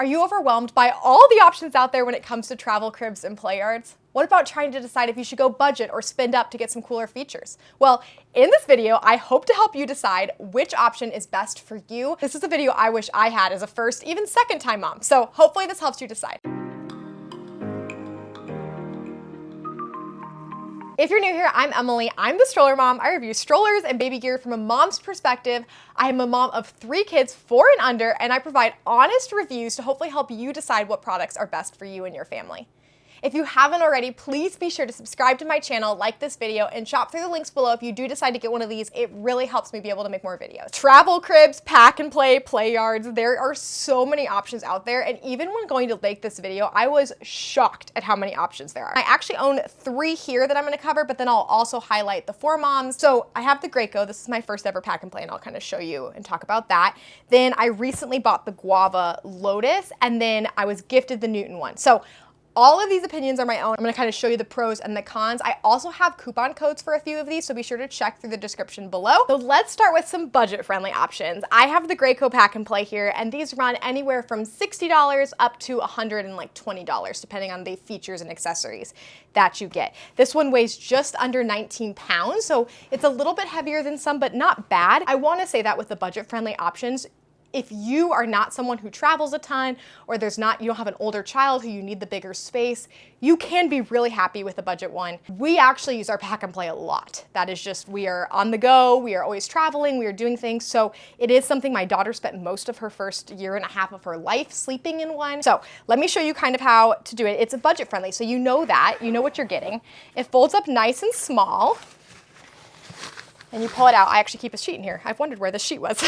Are you overwhelmed by all the options out there when it comes to travel cribs and play yards? What about trying to decide if you should go budget or spend up to get some cooler features? Well, in this video, I hope to help you decide which option is best for you. This is a video I wish I had as a first, even second time mom. So hopefully this helps you decide. If you're new here, I'm Emily. I'm the stroller mom. I review strollers and baby gear from a mom's perspective. I am a mom of 3 kids, 4 and under, and I provide honest reviews to hopefully help you decide what products are best for you and your family. If you haven't already, please be sure to subscribe to my channel, like this video, and shop through the links below if you do decide to get one of these. It really helps me be able to make more videos. Travel cribs, pack and play yards, there are so many options out there, and even when going to make this video, I was shocked at how many options there are. I actually own 3 here that I'm gonna cover, but then I'll also highlight the 4 moms. So I have the Graco, this is my first ever pack and play, and I'll kind of show you and talk about that. Then I recently bought the Guava Lotus, and then I was gifted the Newton one. So all of these opinions are my own. I'm gonna kind of show you the pros and the cons. I also have coupon codes for a few of these, so be sure to check through the description below. So let's start with some budget-friendly options. I have the Graco Pack and Play here, and these run anywhere from $60 up to $120, depending on the features and accessories that you get. This one weighs just under 19 pounds, so it's a little bit heavier than some, but not bad. I wanna say that with the budget-friendly options, if you are not someone who travels a ton, or you don't have an older child who you need the bigger space, you can be really happy with a budget one. We actually use our pack and play a lot. That is just, we are on the go, we are always traveling, we are doing things. So it is something my daughter spent most of her first 1.5 years of her life sleeping in one. So let me show you kind of how to do it. It's a budget friendly, so you know that, you know what you're getting. It folds up nice and small. And you pull it out. I actually keep a sheet in here. I've wondered where this sheet was.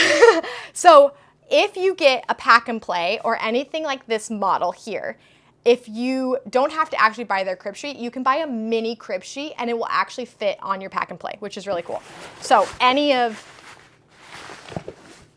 So if you get a pack and play or anything like this model here, if you don't have to actually buy their crib sheet, you can buy a mini crib sheet and it will actually fit on your pack and play, which is really cool. So any of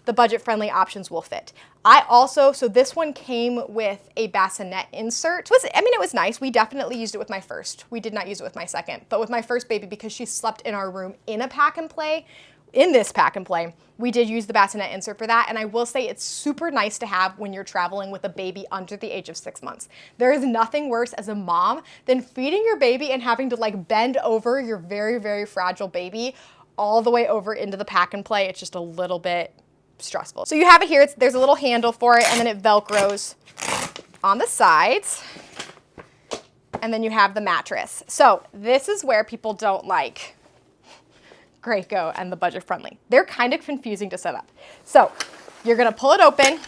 the budget-friendly options will fit. So this one came with a bassinet insert. It was nice. We definitely used it with my first. We did not use it with my second, but with my first baby, because she slept in our room in a pack and play, in this pack and play, we did use the bassinet insert for that, and I will say it's super nice to have when you're traveling with a baby under the age of 6 months. There is nothing worse as a mom than feeding your baby and having to like bend over your very, very fragile baby all the way over into the pack and play. It's just a little bit stressful. So you have it here, there's a little handle for it, and then it Velcros on the sides, and then you have the mattress. So this is where people don't like Graco and the budget friendly. They're kind of confusing to set up. So you're gonna pull it open,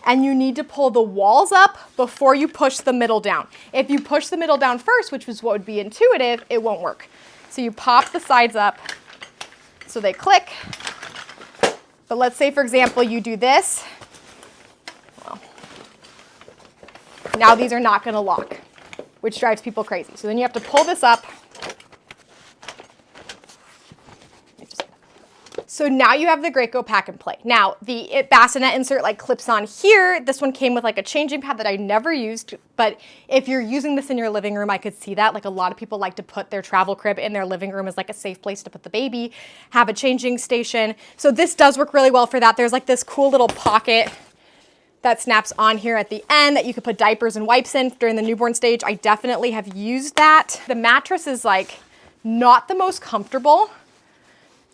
and you need to pull the walls up before you push the middle down. If you push the middle down first, which is what would be intuitive, it won't work. So you pop the sides up so they click. But let's say, for example, you do this. Well, now these are not gonna lock, which drives people crazy. So then you have to pull this up. So now you have the Graco Pack and Play. Now the bassinet insert like clips on here. This one came with like a changing pad that I never used, but if you're using this in your living room, I could see that. Like a lot of people like to put their travel crib in their living room as like a safe place to put the baby, have a changing station. So this does work really well for that. There's like this cool little pocket that snaps on here at the end that you could put diapers and wipes in during the newborn stage. I definitely have used that. The mattress is like not the most comfortable,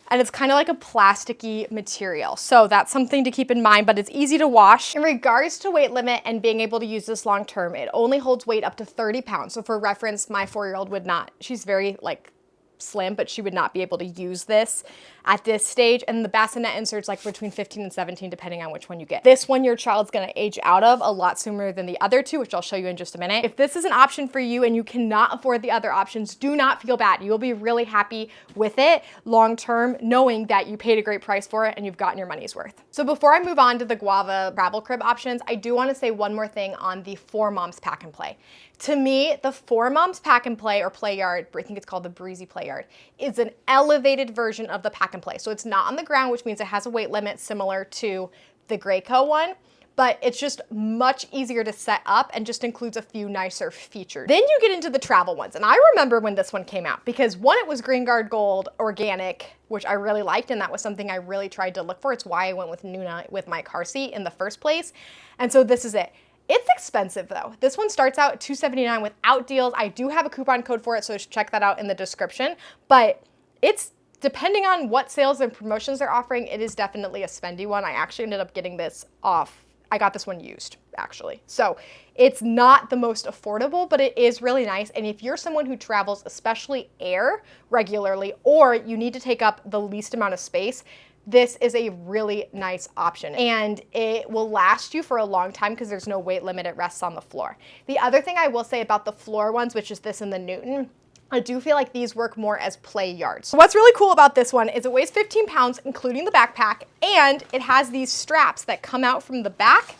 and it's kind of like a plasticky material. So that's something to keep in mind, but it's easy to wash. In regards to weight limit and being able to use this long term, it only holds weight up to 30 pounds. So for reference, my 4-year-old would not, she's very like slim, but she would not be able to use this at this stage. And the bassinet insert's like between 15 and 17, depending on which one you get. This one your child's gonna age out of a lot sooner than the other two, which I'll show you in just a minute. If this is an option for you and you cannot afford the other options, do not feel bad. You'll be really happy with it long-term, knowing that you paid a great price for it and you've gotten your money's worth. So before I move on to the Guava Travel Crib options, I do wanna say one more thing on the 4 moms pack and play. To me, the 4 moms pack and play or play yard, I think it's called the Breeze Playard, is an elevated version of the pack and play. So it's not on the ground, which means it has a weight limit similar to the Graco one, but it's just much easier to set up and just includes a few nicer features. Then you get into the travel ones. And I remember when this one came out because one, it was Green Guard Gold organic, which I really liked. And that was something I really tried to look for. It's why I went with Nuna with my car seat in the first place. And so this is it. It's expensive though. This one starts out at $279 without deals. I do have a coupon code for it, so check that out in the description. But it's, depending on what sales and promotions they're offering, it is definitely a spendy one. I actually ended up getting this off. I got this one used, actually. So it's not the most affordable, but it is really nice. And if you're someone who travels, especially air, regularly, or you need to take up the least amount of space, this is a really nice option. And it will last you for a long time because there's no weight limit. It rests on the floor. The other thing I will say about the floor ones, which is this and the Newton, I do feel like these work more as play yards. So what's really cool about this one is it weighs 15 pounds, including the backpack, and it has these straps that come out from the back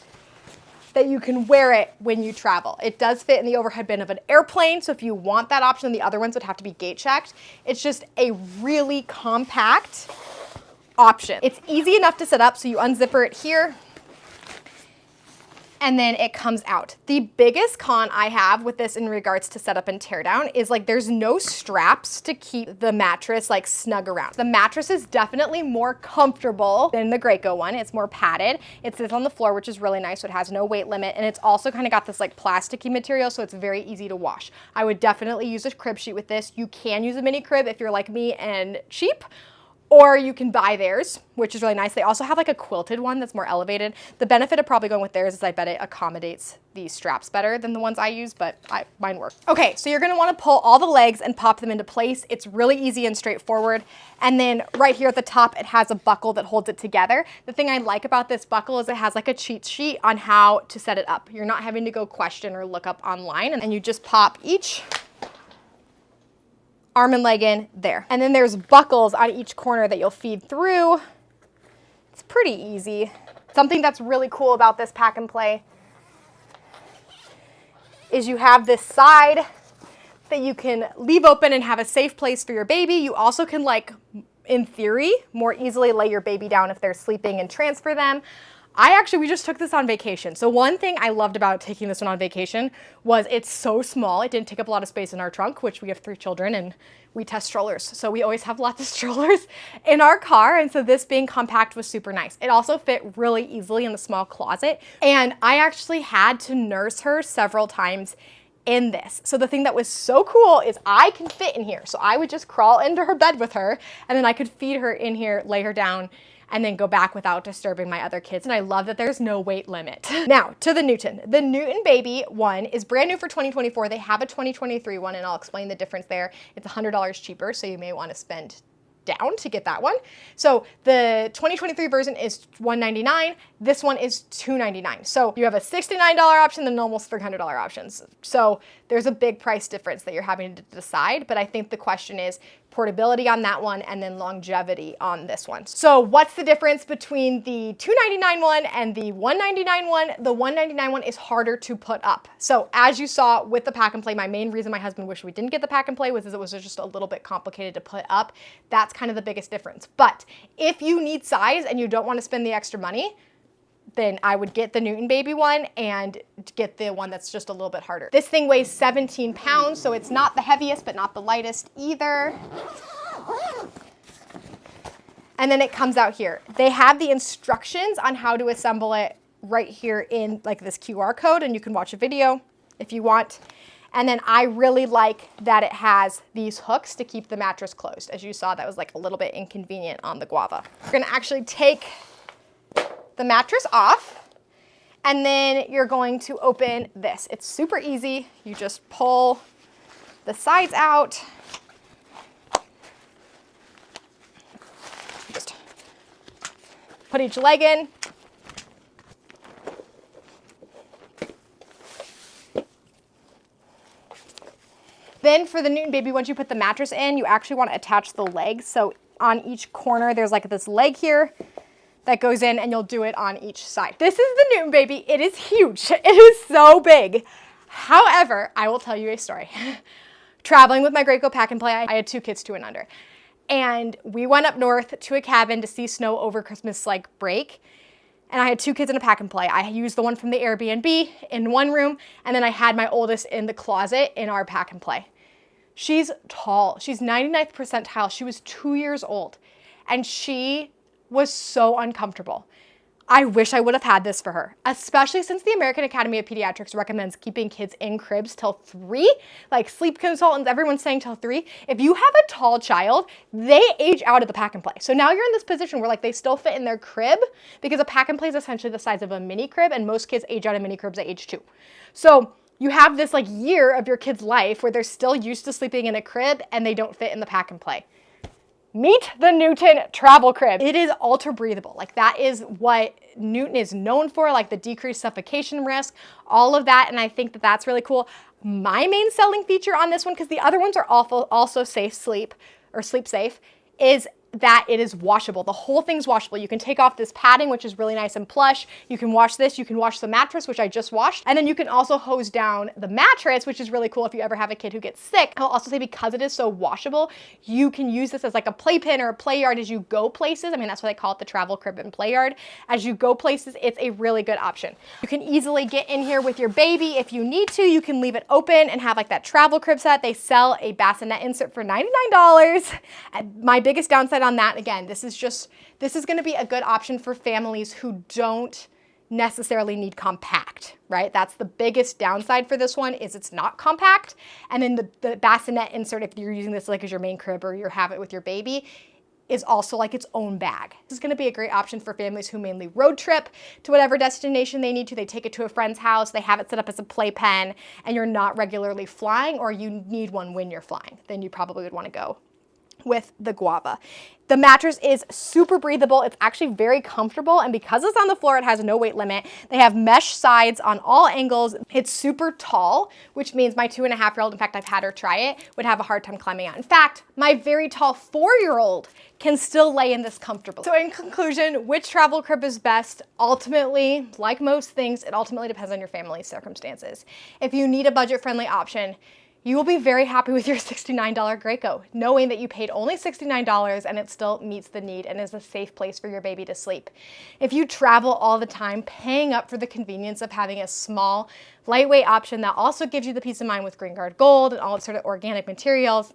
that you can wear it when you travel. It does fit in the overhead bin of an airplane, so if you want that option, the other ones would have to be gate checked. It's just a really compact option. It's easy enough to set up, so you unzipper it here, and then it comes out. The biggest con I have with this in regards to setup and teardown is like there's no straps to keep the mattress like snug around. The mattress is definitely more comfortable than the Graco one. It's more padded. It sits on the floor, which is really nice, so it has no weight limit, and it's also kind of got this like plasticky material, so it's very easy to wash. I would definitely use a crib sheet with this. You can use a mini crib if you're like me and cheap, or you can buy theirs, which is really nice. They also have like a quilted one that's more elevated. The benefit of probably going with theirs is I bet it accommodates these straps better than the ones I use, but mine work. Okay, so you're gonna wanna pull all the legs and pop them into place. It's really easy and straightforward. And then right here at the top, it has a buckle that holds it together. The thing I like about this buckle is it has like a cheat sheet on how to set it up. You're not having to go question or look up online, and you just pop each arm and leg in there. And then there's buckles on each corner that you'll feed through. It's pretty easy. Something that's really cool about this pack and play is you have this side that you can leave open and have a safe place for your baby. You also can, like, in theory, more easily lay your baby down if they're sleeping and transfer them. We just took this on vacation. So one thing I loved about taking this one on vacation was it's so small. It didn't take up a lot of space in our trunk, which we have 3 children and we test strollers. So we always have lots of strollers in our car. And so this being compact was super nice. It also fit really easily in the small closet. And I actually had to nurse her several times in this. So the thing that was so cool is I can fit in here. So I would just crawl into her bed with her and then I could feed her in here, lay her down, and then go back without disturbing my other kids. And I love that there's no weight limit. Now, to the Newton. The Newton Baby one is brand new for 2024. They have a 2023 one, and I'll explain the difference there. It's $100 cheaper, so you may want to spend down to get that one. So the 2023 version is $199. This one is $299. So you have a $69 option and almost $300 options. So there's a big price difference that you're having to decide. But I think the question is portability on that one and then longevity on this one. So what's the difference between the $299 one and the $199 one? The $199 one is harder to put up. So as you saw with the pack and play, my main reason my husband wished we didn't get the pack and play was it was just a little bit complicated to put up. That's kind of the biggest difference. But if you need size and you don't want to spend the extra money, then I would get the Newton Baby one and get the one that's just a little bit harder. This thing weighs 17 pounds, so it's not the heaviest, but not the lightest either. And then it comes out here. They have the instructions on how to assemble it right here in like this QR code, and you can watch a video if you want. And then I really like that it has these hooks to keep the mattress closed. As you saw, that was like a little bit inconvenient on the Guava. We're gonna actually take the mattress off, and then you're going to open this. It's super easy. You just pull the sides out. Just put each leg in. Then for the Newton Baby, once you put the mattress in, you actually want to attach the legs. So on each corner, there's like this leg here that goes in, and you'll do it on each side. This is the Newton Baby. It is huge. It is so big. However, I will tell you a story. Traveling with my Graco Pack and Play, I had 2 kids 2 and under. And we went up north to a cabin to see snow over Christmas break. and I had 2 kids in a pack and play. I used the one from the Airbnb in one room, and then I had my oldest in the closet in our pack and play. She's tall. She's 99th percentile. She was 2 years old, and she was so uncomfortable. I wish I would have had this for her, especially since the American Academy of Pediatrics recommends keeping kids in cribs till 3. Like sleep consultants, everyone's saying till 3. If you have a tall child, they age out of the pack and play. So now you're in this position where like they still fit in their crib, because a pack and play is essentially the size of a mini crib, and most kids age out of mini cribs at age 2. So you have this like year of your kid's life where they're still used to sleeping in a crib and they don't fit in the pack and play. Meet the Newton Travel Crib. It is ultra breathable. Like that is what Newton is known for, like the decreased suffocation risk, all of that. And I think that that's really cool. My main selling feature on this one, because the other ones are also safe sleep or sleep safe, is that it is washable. The whole thing's washable. You can take off this padding, which is really nice and plush. You can wash this. You can wash the mattress, which I just washed. And then you can also hose down the mattress, which is really cool if you ever have a kid who gets sick. I'll also say because it is so washable, you can use this as like a playpen or a play yard as you go places. I mean, that's why they call it the travel crib and play yard. As you go places, it's a really good option. You can easily get in here with your baby if you need to. You can leave it open and have like that travel crib set. They sell a bassinet insert for $99. And my biggest downside on that, again, this is going to be a good option for families who don't necessarily need compact, right? That's the biggest downside for this one, is it's not compact. And then the bassinet insert, if you're using this like as your main crib or you have it with your baby, is also like its own bag. This is going to be a great option for families who mainly road trip to whatever destination they need to. They take it to a friend's house, they have it set up as a playpen, and you're not regularly flying, or you need one when you're flying. Then you probably would want to go with the Guava. The mattress is super breathable. It's actually very comfortable, and because it's on the floor, it has no weight limit. They have mesh sides on all angles. It's super tall, which means my 2.5-year-old, in fact, I've had her try it, would have a hard time climbing out. In fact, my very tall 4-year-old can still lay in this comfortably. So in conclusion, which travel crib is best? Ultimately, like most things, it ultimately depends on your family's circumstances. If you need a budget-friendly option, you will be very happy with your $69 Graco, knowing that you paid only $69 and it still meets the need and is a safe place for your baby to sleep. If you travel all the time, paying up for the convenience of having a small, lightweight option that also gives you the peace of mind with Green Guard Gold and all its sort of organic materials,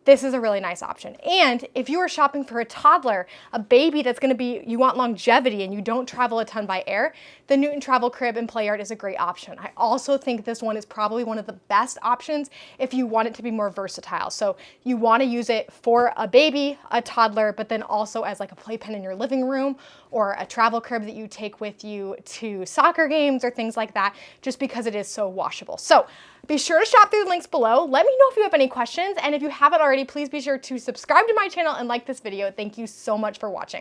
this is a really nice option. And if you are shopping for a toddler, a baby that's going to be, you want longevity and you don't travel a ton by air, the Newton Travel Crib and Play Yard is a great option. I also think this one is probably one of the best options if you want it to be more versatile. So you want to use it for a baby, a toddler, but then also as like a playpen in your living room, or a travel crib that you take with you to soccer games or things like that, just because it is so washable. So be sure to shop through the links below. Let me know if you have any questions, and if you haven't already, please be sure to subscribe to my channel and like this video. Thank you so much for watching.